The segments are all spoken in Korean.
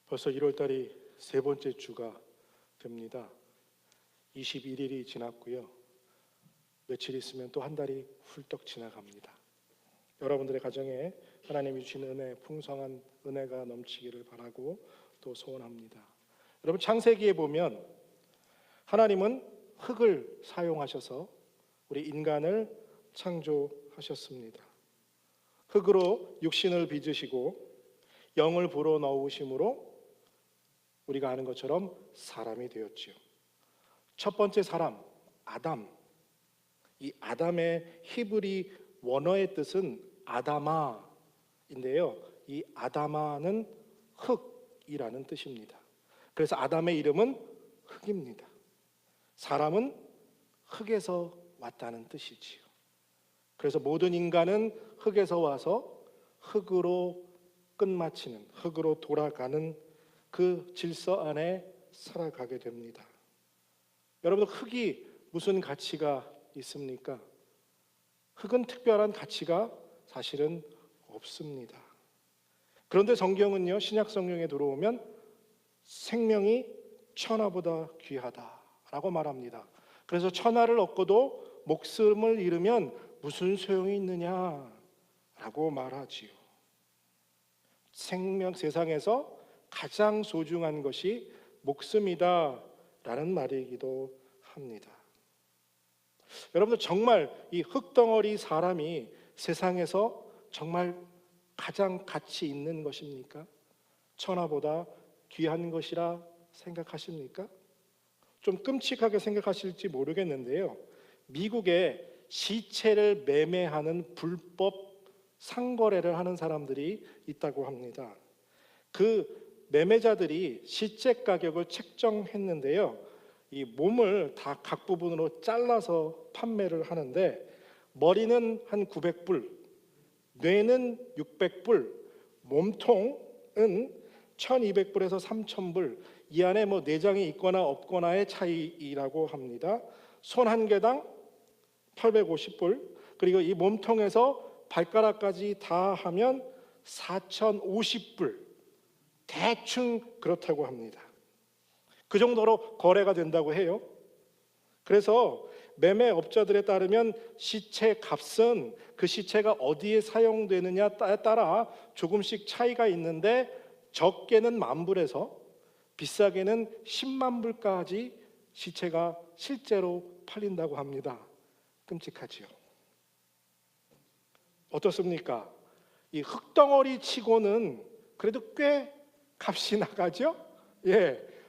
벌써 1월 달이 세 번째 주가 됩니다. 21일이 지났고요. 며칠 있으면 또 한 달이 훌떡 지나갑니다. 여러분들의 가정에 하나님이 주신 은혜, 풍성한 은혜가 넘치기를 바라고 또 소원합니다. 여러분, 창세기에 보면 하나님은 흙을 사용하셔서 우리 인간을 창조하셨습니다. 흙으로 육신을 빚으시고 영을 불어넣으심으로 우리가 아는 것처럼 사람이 되었지요. 첫 번째 사람, 아담. 이 아담의 히브리 원어의 뜻은 아다마인데요. 이 아다마는 흙이라는 뜻입니다. 그래서 아담의 이름은 흙입니다. 사람은 흙에서 왔다는 뜻이지요. 그래서 모든 인간은 흙에서 와서 흙으로 끝마치는, 흙으로 돌아가는 그 질서 안에 살아가게 됩니다. 여러분, 흙이 무슨 가치가 있습니까? 흙은 특별한 가치가 사실은 없습니다. 그런데 성경은요, 신약 성경에 들어오면 생명이 천하보다 귀하다라고 말합니다. 그래서 천하를 얻고도 목숨을 잃으면 무슨 소용이 있느냐라고 말하지요. 세상에서 가장 소중한 것이 목숨이다라는 말이기도 합니다. 여러분들, 정말 이 흙덩어리 사람이 세상에서 정말 가장 가치 있는 것입니까? 천하보다 귀한 것이라 생각하십니까? 좀 끔찍하게 생각하실지 모르겠는데요, 미국에 시체를 매매하는 불법 상거래를 하는 사람들이 있다고 합니다. 그 매매자들이 시체 가격을 책정했는데요, 이 몸을 다 각 부분으로 잘라서 판매를 하는데, 머리는 한 900불, 뇌는 600불, 몸통은 1200불에서 3000불, 이 안에 내장이 있거나 없거나의 차이라고 합니다. 손 한 개당 850불, 그리고 이 몸통에서 발가락까지 다 하면 4050불, 대충 그렇다고 합니다. 그 정도로 거래가 된다고 해요. 그래서 매매업자들에 따르면 시체 값은 그 시체가 어디에 사용되느냐에 따라 조금씩 차이가 있는데, 적게는 10,000불에서 비싸게는 10만 불까지 시체가 실제로 팔린다고 합니다. 끔찍하지요. 어떻습니까? 이 흙덩어리 치고는 그래도 꽤 값이 나가죠?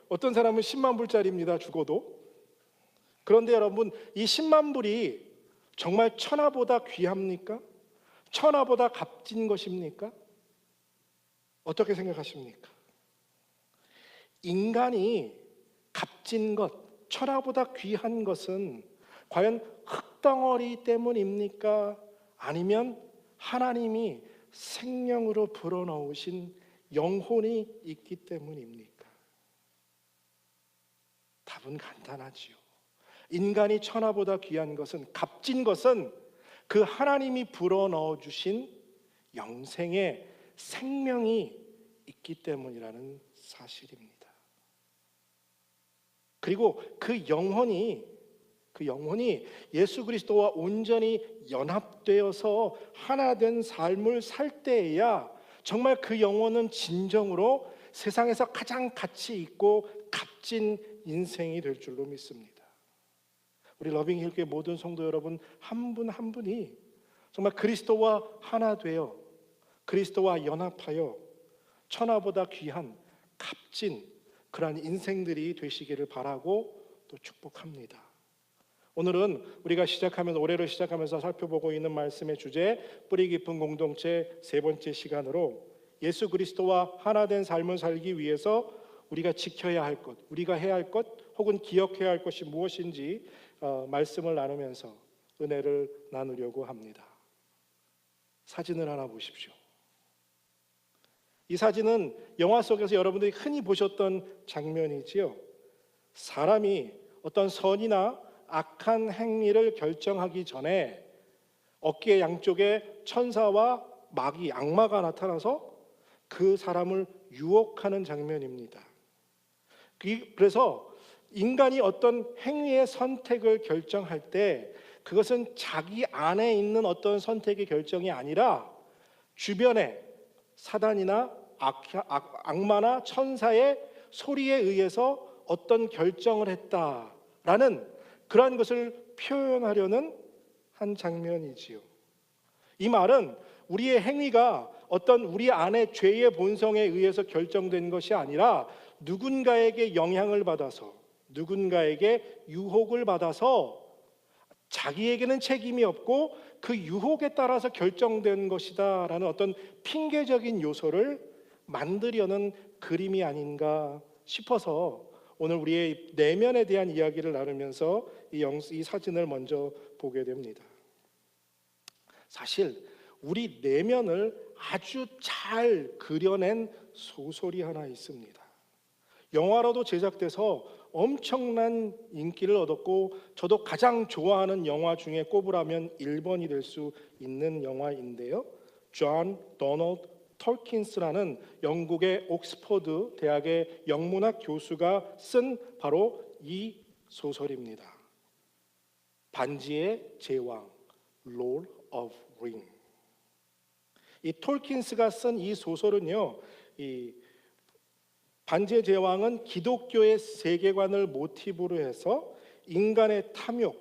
어떤 사람은 10만 불짜리입니다, 죽어도. 그런데 여러분, 이 10만 불이 정말 천하보다 귀합니까? 천하보다 값진 것입니까? 어떻게 생각하십니까? 인간이 값진 것, 천하보다 귀한 것은 과연 흙덩어리 때문입니까? 아니면 하나님이 생명으로 불어넣으신 영혼이 있기 때문입니까? 답은 간단하지요. 인간이 천하보다 귀한 것은, 값진 것은 그 하나님이 불어넣어 주신 영생의 생명이 있기 때문이라는 사실입니다. 그리고 그 영혼이 예수 그리스도와 온전히 연합되어서 하나 된 삶을 살 때에야 정말 그 영혼은 진정으로 세상에서 가장 가치 있고 값진 인생이 될 줄로 믿습니다. 우리 러빙힐교회 모든 성도 여러분, 한 분 한 분이 정말 그리스도와 하나 되어 그리스도와 연합하여 천하보다 귀한 값진 그러한 인생들이 되시기를 바라고 또 축복합니다. 오늘은 우리가 올해를 시작하면서 살펴보고 있는 말씀의 주제, 뿌리 깊은 공동체 세 번째 시간으로 예수 그리스도와 하나 된 삶을 살기 위해서 우리가 지켜야 할 것, 우리가 해야 할 것, 혹은 기억해야 할 것이 무엇인지 말씀을 나누면서 은혜를 나누려고 합니다. 사진을 하나 보십시오. 이 사진은 영화 속에서 여러분들이 흔히 보셨던 장면이지요. 사람이 어떤 선이나 악한 행위를 결정하기 전에 어깨 양쪽에 천사와 악마가 나타나서 그 사람을 유혹하는 장면입니다. 그래서 인간이 어떤 행위의 선택을 결정할 때 그것은 자기 안에 있는 어떤 선택의 결정이 아니라 주변에 사단이나 악마나 천사의 소리에 의해서 어떤 결정을 했다라는 그러한 것을 표현하려는 한 장면이지요. 이 말은 우리의 행위가 어떤 우리 안의 죄의 본성에 의해서 결정된 것이 아니라 누군가에게 영향을 받아서, 누군가에게 유혹을 받아서 자기에게는 책임이 없고 그 유혹에 따라서 결정된 것이다 라는 어떤 핑계적인 요소를 만들려는 그림이 아닌가 싶어서 오늘 우리의 내면에 대한 이야기를 나누면서 이 사진을 먼저 보게 됩니다. 사실 우리 내면을 아주 잘 그려낸 소설이 하나 있습니다. 영화로도 제작돼서 엄청난 인기를 얻었고 저도 가장 좋아하는 영화 중에 꼽으라면 1번이 될 수 있는 영화인데요. 존 도널드 톨킨스라는 영국의 옥스퍼드 대학의 영문학 교수가 쓴 바로 이 소설입니다. 반지의 제왕, Lord of Ring. 이 톨킨스가 쓴 이 소설은요, 이 반지의 제왕은 기독교의 세계관을 모티브로 해서 인간의 탐욕,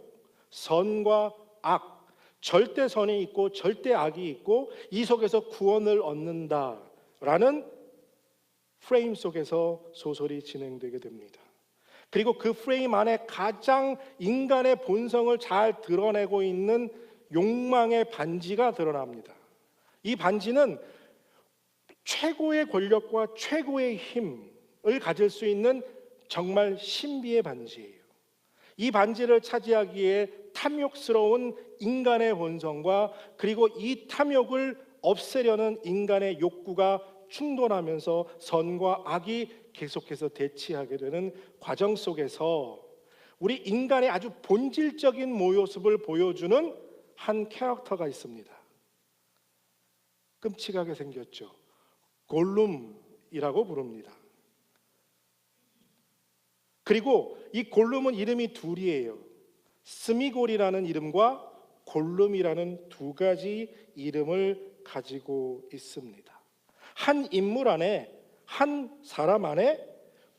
선과 악, 절대 선이 있고 절대 악이 있고 이 속에서 구원을 얻는다라는 프레임 속에서 소설이 진행되게 됩니다. 그리고 그 프레임 안에 가장 인간의 본성을 잘 드러내고 있는 욕망의 반지가 드러납니다. 이 반지는 최고의 권력과 최고의 힘을 가질 수 있는 정말 신비의 반지예요. 이 반지를 차지하기에 탐욕스러운 인간의 본성과 그리고 이 탐욕을 없애려는 인간의 욕구가 충돌하면서 선과 악이 계속해서 대치하게 되는 과정 속에서 우리 인간의 아주 본질적인 모습을 보여주는 한 캐릭터가 있습니다. 끔찍하게 생겼죠. 골룸이라고 부릅니다. 그리고 이 골룸은 이름이 둘이에요. 스미골이라는 이름과 골룸이라는 두 가지 이름을 가지고 있습니다. 한 인물 안에, 한 사람 안에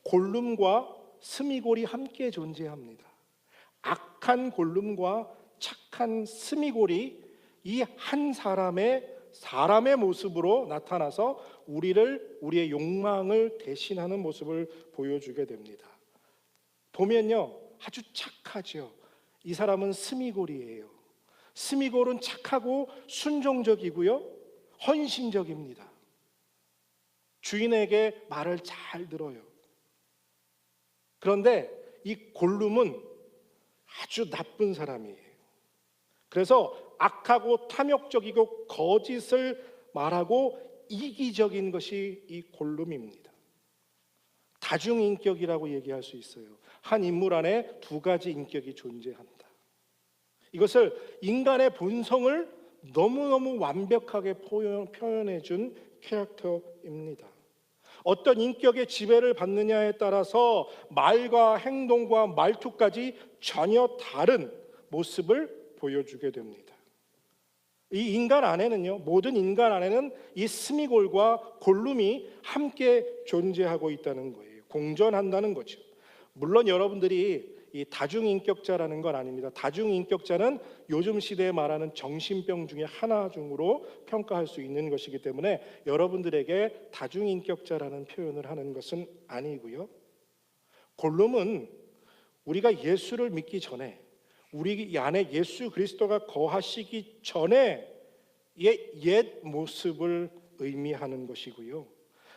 골룸과 스미골이 함께 존재합니다. 악한 골룸과 착한 스미골이 이 한 사람의 모습으로 나타나서 우리의 욕망을 대신하는 모습을 보여주게 됩니다. 보면요, 아주 착하죠. 이 사람은 스미골이에요. 스미골은 착하고 순종적이고요, 헌신적입니다. 주인에게 말을 잘 들어요. 그런데 이 골룸은 아주 나쁜 사람이에요. 그래서 악하고 탐욕적이고 거짓을 말하고 이기적인 것이 이 골룸입니다. 다중인격이라고 얘기할 수 있어요. 한 인물 안에 두 가지 인격이 존재한다. 이것을 인간의 본성을 너무너무 완벽하게 표현해 준 캐릭터입니다. 어떤 인격의 지배를 받느냐에 따라서 말과 행동과 말투까지 전혀 다른 모습을 보여주게 됩니다. 이 인간 안에는요, 모든 인간 안에는 이 스미골과 골룸이 함께 존재하고 있다는 거예요. 공존한다는 거죠. 물론 여러분들이 이 다중인격자라는 건 아닙니다. 다중인격자는 요즘 시대에 말하는 정신병 중에 하나 중으로 평가할 수 있는 것이기 때문에 여러분들에게 다중인격자라는 표현을 하는 것은 아니고요. 골룸은 우리가 예수를 믿기 전에, 우리 안에 예수 그리스도가 거하시기 전에 옛 모습을 의미하는 것이고요.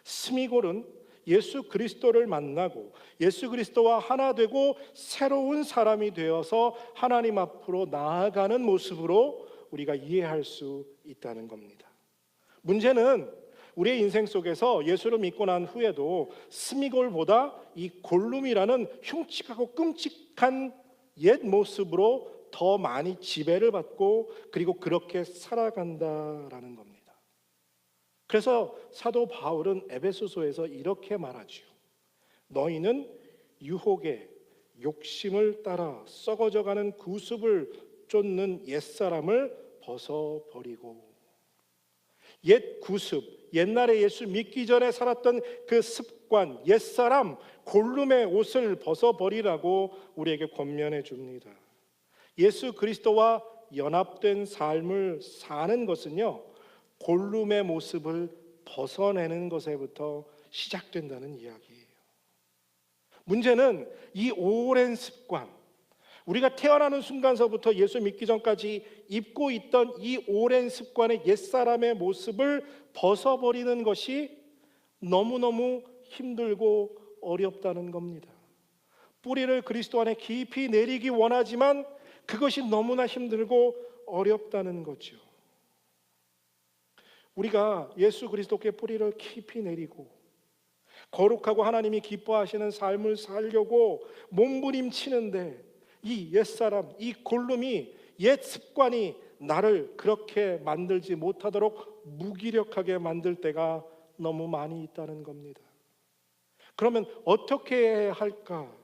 스미골은 예수 그리스도를 만나고 예수 그리스도와 하나 되고 새로운 사람이 되어서 하나님 앞으로 나아가는 모습으로 우리가 이해할 수 있다는 겁니다. 문제는 우리의 인생 속에서 예수를 믿고 난 후에도 스미골보다 이 골룸이라는 흉측하고 끔찍한 옛 모습으로 더 많이 지배를 받고 그리고 그렇게 살아간다라는 겁니다. 그래서 사도 바울은 에베소서에서 이렇게 말하지요. 너희는 유혹의 욕심을 따라 썩어져가는 구습을 쫓는 옛사람을 벗어버리고. 옛 구습, 옛날에 예수 믿기 전에 살았던 그 습관, 옛사람, 골룸의 옷을 벗어버리라고 우리에게 권면해 줍니다. 예수 그리스도와 연합된 삶을 사는 것은요, 골룸의 모습을 벗어내는 것에부터 시작된다는 이야기예요. 문제는 이 오랜 습관, 우리가 태어나는 순간서부터 예수 믿기 전까지 입고 있던 이 오랜 습관의 옛사람의 모습을 벗어버리는 것이 너무너무 힘들고 어렵다는 겁니다. 뿌리를 그리스도 안에 깊이 내리기 원하지만 그것이 너무나 힘들고 어렵다는 거죠. 우리가 예수 그리스도께 뿌리를 깊이 내리고 거룩하고 하나님이 기뻐하시는 삶을 살려고 몸부림치는데 이 옛사람, 이 골룸이, 옛 습관이 나를 그렇게 만들지 못하도록 무기력하게 만들 때가 너무 많이 있다는 겁니다. 그러면 어떻게 해야 할까?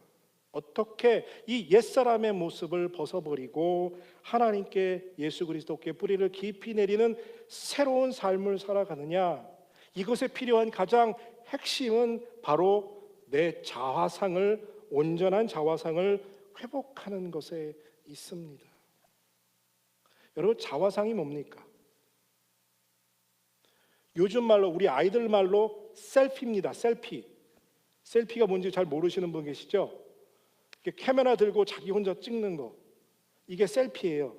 어떻게 이 옛사람의 모습을 벗어버리고 하나님께, 예수 그리스도께 뿌리를 깊이 내리는 새로운 삶을 살아가느냐? 이것에 필요한 가장 핵심은 바로 내 자화상을, 온전한 자화상을 회복하는 것에 있습니다. 여러분, 자화상이 뭡니까? 요즘 말로, 우리 아이들 말로 셀피입니다. 셀피가 뭔지 잘 모르시는 분 계시죠? 카메라 들고 자기 혼자 찍는 거, 이게 셀피예요.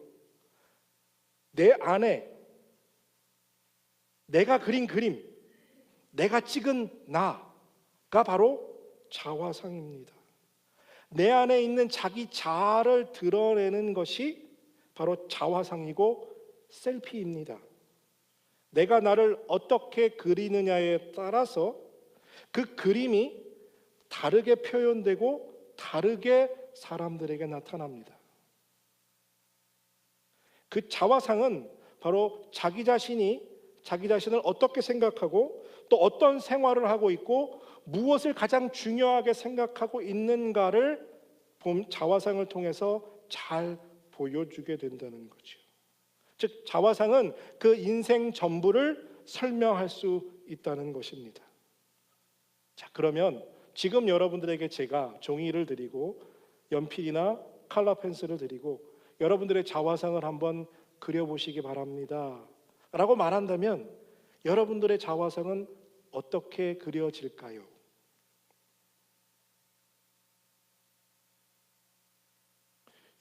내 안에 내가 그린 그림, 내가 찍은 나가 바로 자화상입니다. 내 안에 있는 자기 자아를 드러내는 것이 바로 자화상이고 셀피입니다. 내가 나를 어떻게 그리느냐에 따라서 그 그림이 다르게 표현되고 다르게 사람들에게 나타납니다. 그 자화상은 바로 자기 자신이 자기 자신을 어떻게 생각하고 또 어떤 생활을 하고 있고 무엇을 가장 중요하게 생각하고 있는가를 자화상을 통해서 잘 보여주게 된다는 거죠. 즉, 자화상은 그 인생 전부를 설명할 수 있다는 것입니다. 자, 그러면 지금 여러분들에게 제가 종이를 드리고 연필이나 컬러 펜슬을 드리고 여러분들의 자화상을 한번 그려보시기 바랍니다 라고 말한다면 여러분들의 자화상은 어떻게 그려질까요?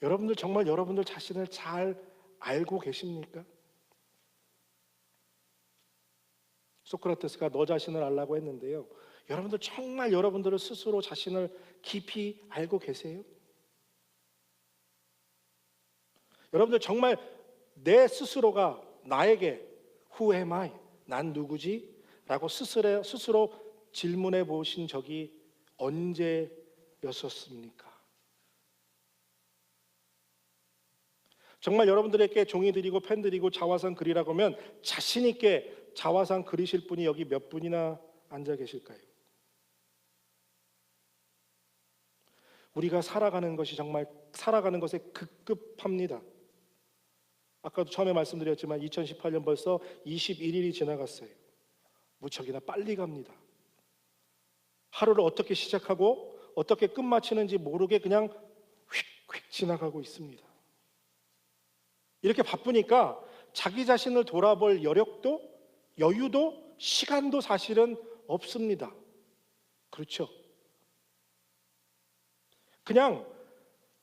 여러분들 정말 여러분들 자신을 잘 알고 계십니까? 소크라테스가 너 자신을 알라고 했는데요, 여러분들 정말 여러분들을 스스로 자신을 깊이 알고 계세요? 여러분들 정말 내 스스로가 나에게 Who am I? 난 누구지? 라고 스스로 질문해 보신 적이 언제였었습니까? 정말 여러분들에게 종이 드리고 펜 드리고 자화상 그리라고 하면 자신 있게 자화상 그리실 분이 여기 몇 분이나 앉아 계실까요? 우리가 살아가는 것이 정말 살아가는 것에 급급합니다. 아까도 처음에 말씀드렸지만 2018년 벌써 21일이 지나갔어요. 무척이나 빨리 갑니다. 하루를 어떻게 시작하고 어떻게 끝마치는지 모르게 그냥 휙휙 지나가고 있습니다. 이렇게 바쁘니까 자기 자신을 돌아볼 여력도, 여유도, 시간도 사실은 없습니다. 그렇죠? 그냥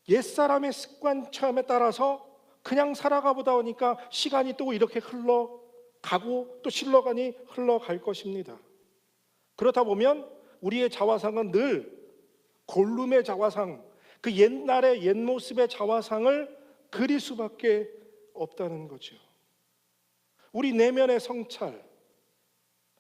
옛사람의 습관처럼에 따라서 그냥 살아가 보다 보니까 시간이 또 이렇게 흘러가고 또 시간이 흘러갈 것입니다. 그렇다 보면 우리의 자화상은 늘 골룸의 자화상, 그 옛날의 옛 모습의 자화상을 그릴 수밖에 없다는 거죠. 우리 내면의 성찰,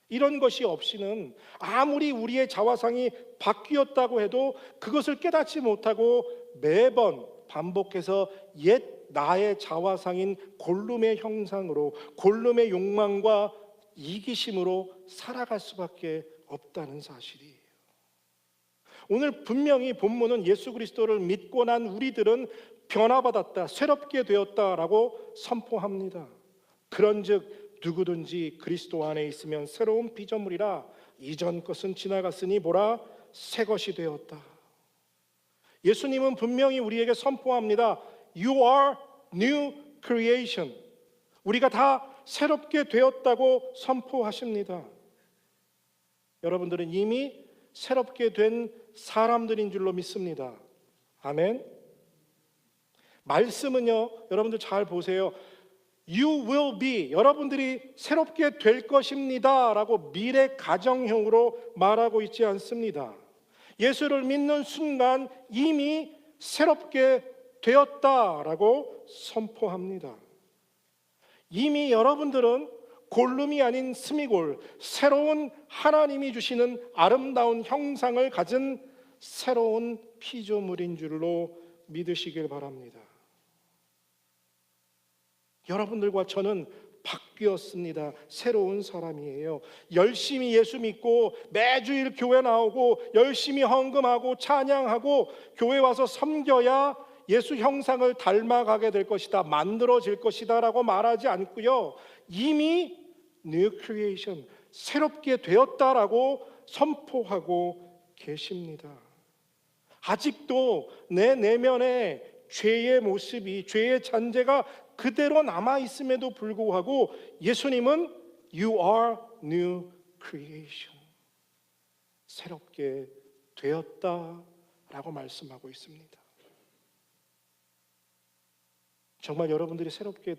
이런 것이 없이는 아무리 우리의 자화상이 바뀌었다고 해도 그것을 깨닫지 못하고 매번 반복해서 옛 나의 자화상인 골룸의 형상으로 골룸의 욕망과 이기심으로 살아갈 수밖에 없다는 사실이에요. 오늘 분명히 본문은 예수 그리스도를 믿고 난 우리들은 변화받았다, 새롭게 되었다라고 선포합니다. 그런즉 누구든지 그리스도 안에 있으면 새로운 피조물이라, 이전 것은 지나갔으니 보라 새 것이 되었다. 예수님은 분명히 우리에게 선포합니다. You are new creation. 우리가 다 새롭게 되었다고 선포하십니다. 여러분들은 이미 새롭게 된 사람들인 줄로 믿습니다. 아멘. 말씀은요, 여러분들 잘 보세요. You will be, 여러분들이 새롭게 될 것입니다 라고 미래 가정형으로 말하고 있지 않습니다. 예수를 믿는 순간 이미 새롭게 되었다라고 선포합니다. 이미 여러분들은 골룸이 아닌 스미골, 새로운 하나님이 주시는 아름다운 형상을 가진 새로운 피조물인 줄로 믿으시길 바랍니다. 여러분들과 저는 바뀌었습니다. 새로운 사람이에요. 열심히 예수 믿고 매주일 교회 나오고 열심히 헌금하고 찬양하고 교회 와서 섬겨야 예수 형상을 닮아가게 될 것이다, 만들어질 것이다 라고 말하지 않고요, 이미 New Creation, 새롭게 되었다라고 선포하고 계십니다. 아직도 내 내면에 죄의 모습이, 죄의 잔재가 그대로 남아있음에도 불구하고 예수님은 You are new creation, 새롭게 되었다라고 말씀하고 있습니다. 정말 여러분들이 새롭게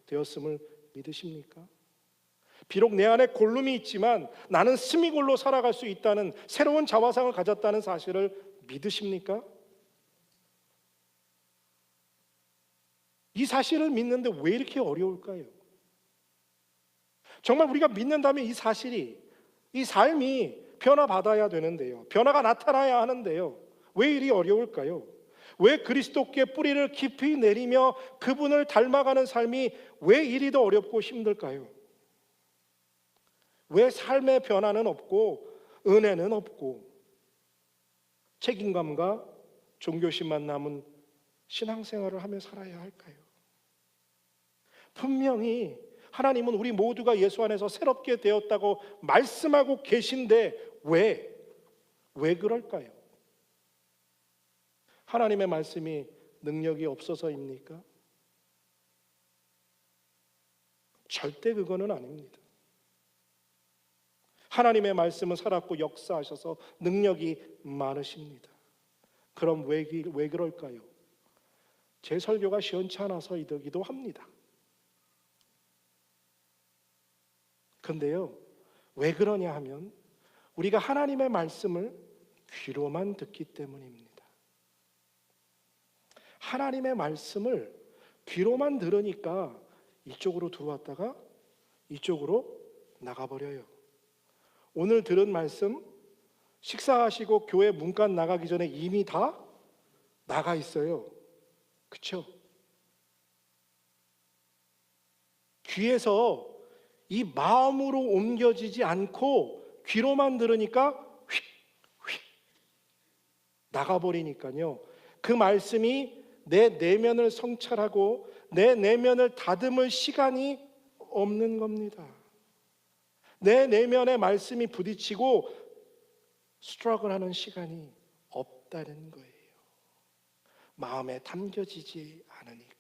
되었음을 믿으십니까? 비록 내 안에 골룸이 있지만 나는 스미골로 살아갈 수 있다는 새로운 자화상을 가졌다는 사실을 믿으십니까? 이 사실을 믿는데 왜 이렇게 어려울까요? 정말 우리가 믿는다면 이 사실이, 이 삶이 변화받아야 되는데요, 변화가 나타나야 하는데요, 왜 이리 어려울까요? 왜 그리스도께 뿌리를 깊이 내리며 그분을 닮아가는 삶이 왜 이리 더 어렵고 힘들까요? 왜 삶의 변화는 없고 은혜는 없고 책임감과 종교심만 남은 신앙생활을 하며 살아야 할까요? 분명히 하나님은 우리 모두가 예수 안에서 새롭게 되었다고 말씀하고 계신데 왜 그럴까요? 하나님의 말씀이 능력이 없어서입니까? 절대 그거는 아닙니다. 하나님의 말씀은 살았고 역사하셔서 능력이 많으십니다. 그럼 왜 그럴까요? 제 설교가 시원치 않아서이기도 합니다. 근데요, 왜 그러냐 하면 우리가 하나님의 말씀을 귀로만 듣기 때문입니다. 하나님의 말씀을 귀로만 들으니까 이쪽으로 들어왔다가 이쪽으로 나가버려요. 오늘 들은 말씀 식사하시고 교회 문간 나가기 전에 이미 다 나가 있어요. 그렇죠? 귀에서 이 마음으로 옮겨지지 않고 귀로만 들으니까 휙 나가버리니까요, 그 말씀이 내 내면을 성찰하고 내 내면을 다듬을 시간이 없는 겁니다. 내 내면의 말씀이 부딪히고 스트러글하는 시간이 없다는 거예요. 마음에 담겨지지 않으니까.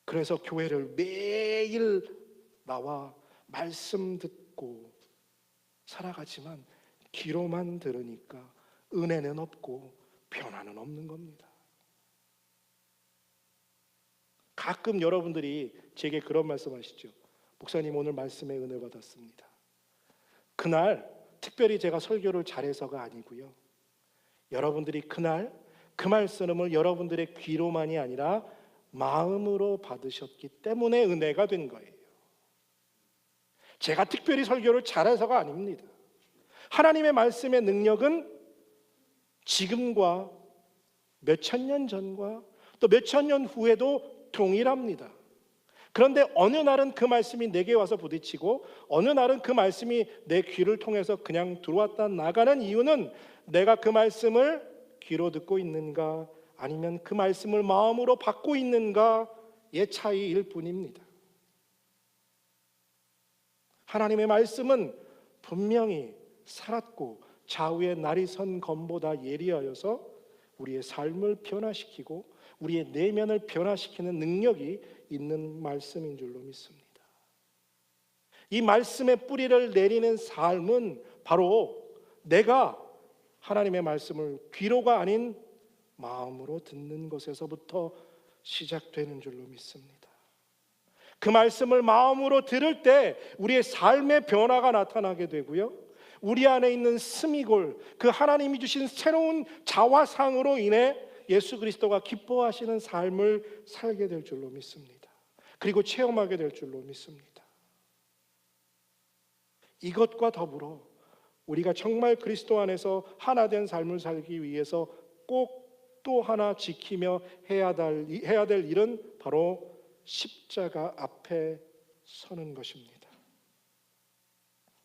그래서 교회를 매일 나와 말씀 듣고 살아가지만 귀로만 들으니까 은혜는 없고 변화는 없는 겁니다. 가끔 여러분들이 제게 그런 말씀하시죠. 목사님, 오늘 말씀에 은혜 받았습니다. 그날 특별히 제가 설교를 잘해서가 아니고요, 여러분들이 그날 그 말씀을 여러분들의 귀로만이 아니라 마음으로 받으셨기 때문에 은혜가 된 거예요. 제가 특별히 설교를 잘해서가 아닙니다. 하나님의 말씀의 능력은 지금과 몇천 년 전과 또 몇천 년 후에도 동일합니다. 그런데 어느 날은 그 말씀이 내게 와서 부딪히고 어느 날은 그 말씀이 내 귀를 통해서 그냥 들어왔다 나가는 이유는 내가 그 말씀을 귀로 듣고 있는가 아니면 그 말씀을 마음으로 받고 있는가의 차이일 뿐입니다. 하나님의 말씀은 분명히 살았고 좌우의 날이 선 검보다 예리하여서 우리의 삶을 변화시키고 우리의 내면을 변화시키는 능력이 있는 말씀인 줄로 믿습니다. 이 말씀의 뿌리를 내리는 삶은 바로 내가 하나님의 말씀을 귀로가 아닌 마음으로 듣는 것에서부터 시작되는 줄로 믿습니다. 그 말씀을 마음으로 들을 때 우리의 삶의 변화가 나타나게 되고요, 우리 안에 있는 스미골, 그 하나님이 주신 새로운 자화상으로 인해 예수 그리스도가 기뻐하시는 삶을 살게 될 줄로 믿습니다. 그리고 체험하게 될 줄로 믿습니다. 이것과 더불어 우리가 정말 그리스도 안에서 하나 된 삶을 살기 위해서 꼭 또 하나 지키며 해야 될 일은 바로 십자가 앞에 서는 것입니다.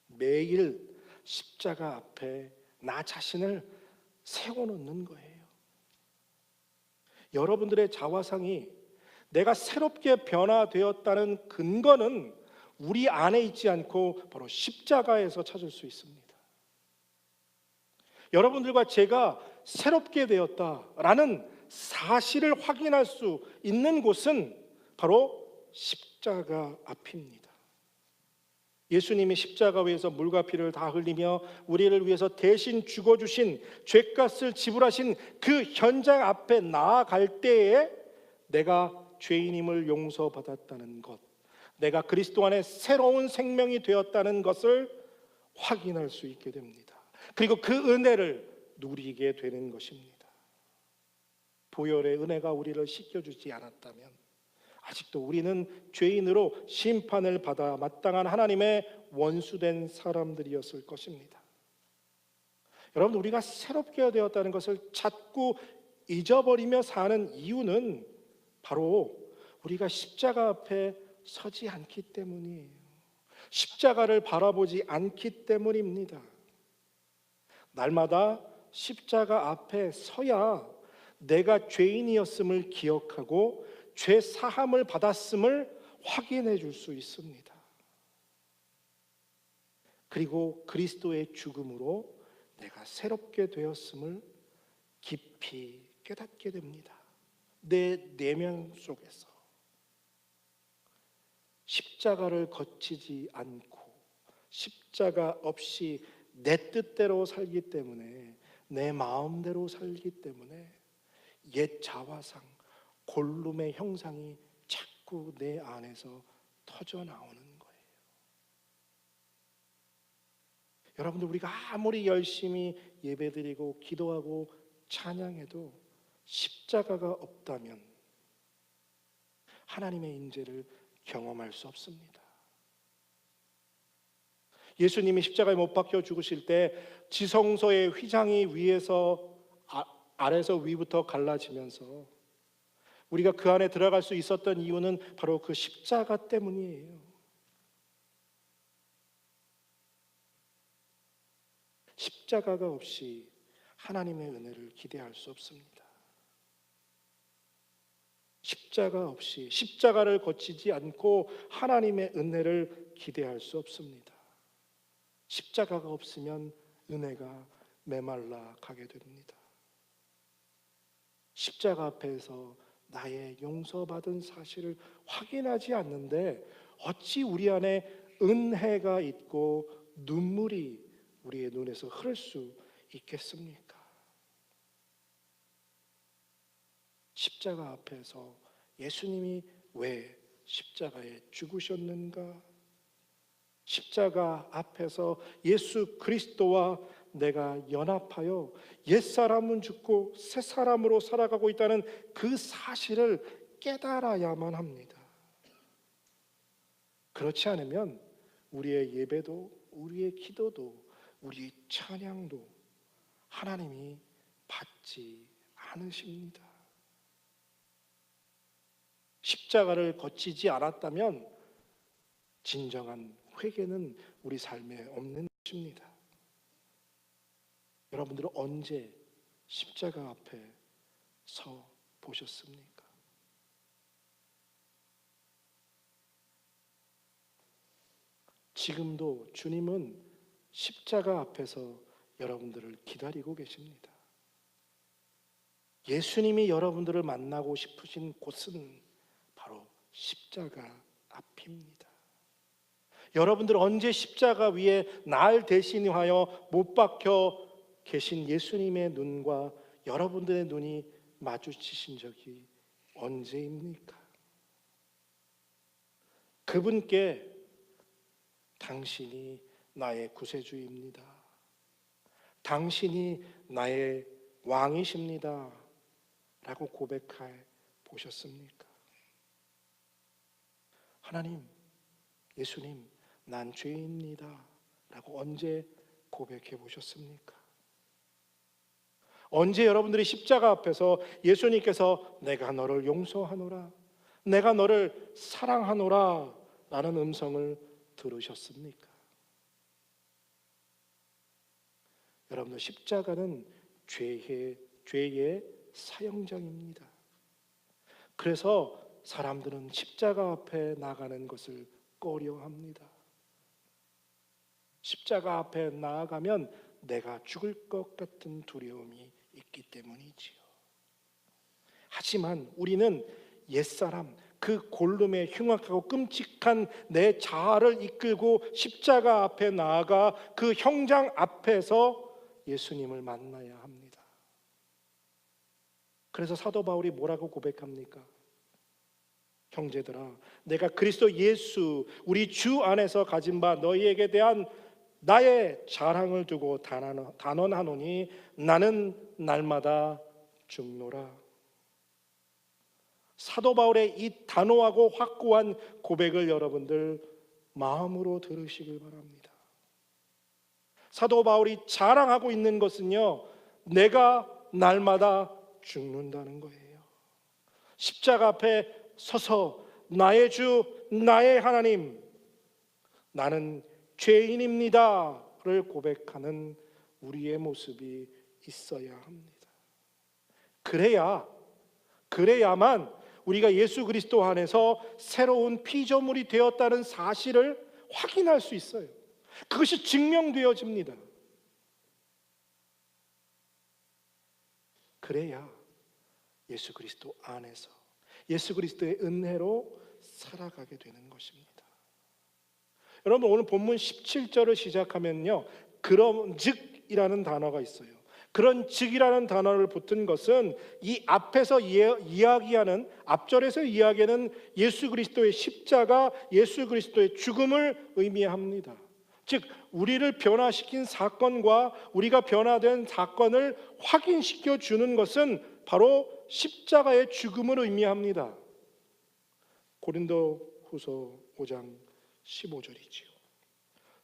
매일 십자가 앞에 나 자신을 세워놓는 거예요. 여러분들의 자화상이 내가 새롭게 변화되었다는 근거는 우리 안에 있지 않고 바로 십자가에서 찾을 수 있습니다. 여러분들과 제가 새롭게 되었다라는 사실을 확인할 수 있는 곳은 바로 십자가 앞입니다. 예수님이 십자가 위에서 물과 피를 다 흘리며 우리를 위해서 대신 죽어주신, 죄값을 지불하신 그 현장 앞에 나아갈 때에 내가 죄인임을 용서받았다는 것, 내가 그리스도 안에 새로운 생명이 되었다는 것을 확인할 수 있게 됩니다. 그리고 그 은혜를 누리게 되는 것입니다. 보혈의 은혜가 우리를 씻겨주지 않았다면 아직도 우리는 죄인으로 심판을 받아 마땅한 하나님의 원수된 사람들이었을 것입니다. 여러분, 우리가 새롭게 되었다는 것을 자꾸 잊어버리며 사는 이유는 바로 우리가 십자가 앞에 서지 않기 때문이에요. 십자가를 바라보지 않기 때문입니다. 날마다 십자가 앞에 서야 내가 죄인이었음을 기억하고 죄 사함을 받았음을 확인해 줄 수 있습니다. 그리고 그리스도의 죽음으로 내가 새롭게 되었음을 깊이 깨닫게 됩니다. 내 내면 속에서 십자가를 거치지 않고 십자가 없이 내 뜻대로 살기 때문에, 내 마음대로 살기 때문에 옛 자화상, 골룸의 형상이 자꾸 내 안에서 터져 나오는 거예요. 여러분들, 우리가 아무리 열심히 예배드리고 기도하고 찬양해도 십자가가 없다면 하나님의 인재를 경험할 수 없습니다. 예수님이 십자가에 못 박혀 죽으실 때 지성소의 휘장이 아래서 위부터 갈라지면서 우리가 그 안에 들어갈 수 있었던 이유는 바로 그 십자가 때문이에요. 십자가가 없이 하나님의 은혜를 기대할 수 없습니다. 십자가 없이, 십자가를 거치지 않고 하나님의 은혜를 기대할 수 없습니다. 십자가가 없으면 은혜가 메말라 가게 됩니다. 십자가 앞에서 나의 용서받은 사실을 확인하지 않는데 어찌 우리 안에 은혜가 있고 눈물이 우리의 눈에서 흐를 수 있겠습니까? 십자가 앞에서 예수님이 왜 십자가에 죽으셨는가? 십자가 앞에서 예수 그리스도와 내가 연합하여 옛사람은 죽고 새사람으로 살아가고 있다는 그 사실을 깨달아야만 합니다. 그렇지 않으면 우리의 예배도, 우리의 기도도, 우리의 찬양도 하나님이 받지 않으십니다. 십자가를 거치지 않았다면 진정한 회개는 우리 삶에 없는 것입니다. 여러분들은 언제 십자가 앞에 서 보셨습니까? 지금도 주님은 십자가 앞에서 여러분들을 기다리고 계십니다. 예수님이 여러분들을 만나고 싶으신 곳은 바로 십자가 앞입니다. 여러분들 언제 십자가 위에 날 대신하여 못 박혀 계신 예수님의 눈과 여러분들의 눈이 마주치신 적이 언제입니까? 그분께 당신이 나의 구세주입니다, 당신이 나의 왕이십니다 라고 고백해 보셨습니까? 하나님, 예수님, 난 죄인입니다 라고 언제 고백해 보셨습니까? 언제 여러분들이 십자가 앞에서 예수님께서 내가 너를 용서하노라, 내가 너를 사랑하노라 라는 음성을 들으셨습니까? 여러분들, 십자가는 죄의 사형장입니다. 그래서 사람들은 십자가 앞에 나가는 것을 꺼려합니다. 십자가 앞에 나아가면 내가 죽을 것 같은 두려움이 있기 때문이지요. 하지만 우리는 옛사람, 그 골룸의 흉악하고 끔찍한 내 자아를 이끌고 십자가 앞에 나아가 그 형장 앞에서 예수님을 만나야 합니다. 그래서 사도 바울이 뭐라고 고백합니까? 형제들아, 내가 그리스도 예수 우리 주 안에서 가진 바 너희에게 대한 나의 자랑을 두고 단언하노니 나는 날마다 죽노라. 사도 바울의 이 단호하고 확고한 고백을 여러분들 마음으로 들으시길 바랍니다. 사도 바울이 자랑하고 있는 것은요, 내가 날마다 죽는다는 거예요. 십자가 앞에 서서 나의 주, 나의 하나님, 나는 죄인입니다를 고백하는 우리의 모습이 있어야 합니다. 그래야만 우리가 예수 그리스도 안에서 새로운 피조물이 되었다는 사실을 확인할 수 있어요. 그것이 증명되어집니다. 그래야 예수 그리스도 안에서 예수 그리스도의 은혜로 살아가게 되는 것입니다. 여러분, 오늘 본문 17절을 시작하면요, 그런즉이라는 단어가 있어요. 그런즉이라는 단어를 붙은 것은 이 앞에서 이야기하는, 앞절에서 이야기하는 예수 그리스도의 십자가, 예수 그리스도의 죽음을 의미합니다. 즉 우리를 변화시킨 사건과 우리가 변화된 사건을 확인시켜 주는 것은 바로 십자가의 죽음을 의미합니다. 고린도후서 5장 15절이지요.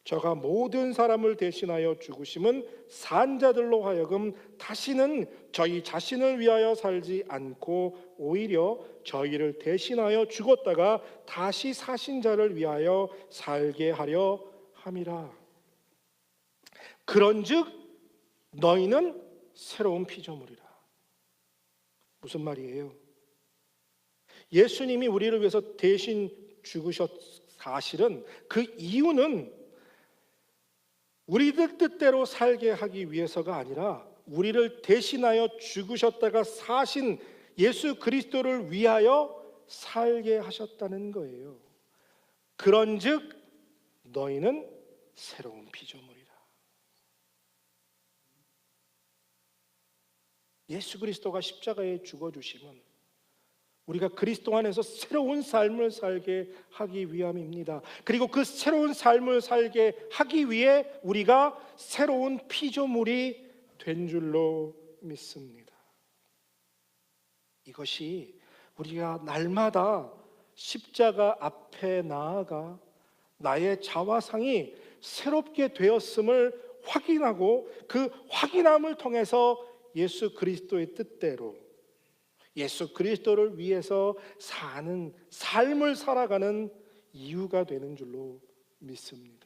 저가 모든 사람을 대신하여 죽으심은 산 자들로 하여금 다시는 저희 자신을 위하여 살지 않고 오히려 저희를 대신하여 죽었다가 다시 사신 자를 위하여 살게 하려 함이라. 그런즉 너희는 새로운 피조물이라. 무슨 말이에요? 예수님이 우리를 위해서 대신 죽으셨, 사실은 그 이유는 우리들 뜻대로 살게 하기 위해서가 아니라 우리를 대신하여 죽으셨다가 사신 예수 그리스도를 위하여 살게 하셨다는 거예요. 그런즉 너희는 새로운 피조물이라. 예수 그리스도가 십자가에 죽어주심은 우리가 그리스도 안에서 새로운 삶을 살게 하기 위함입니다. 그리고 그 새로운 삶을 살게 하기 위해 우리가 새로운 피조물이 된 줄로 믿습니다. 이것이 우리가 날마다 십자가 앞에 나아가 나의 자화상이 새롭게 되었음을 확인하고 그 확인함을 통해서 예수 그리스도의 뜻대로, 예수 그리스도를 위해서 사는 삶을 살아가는 이유가 되는 줄로 믿습니다.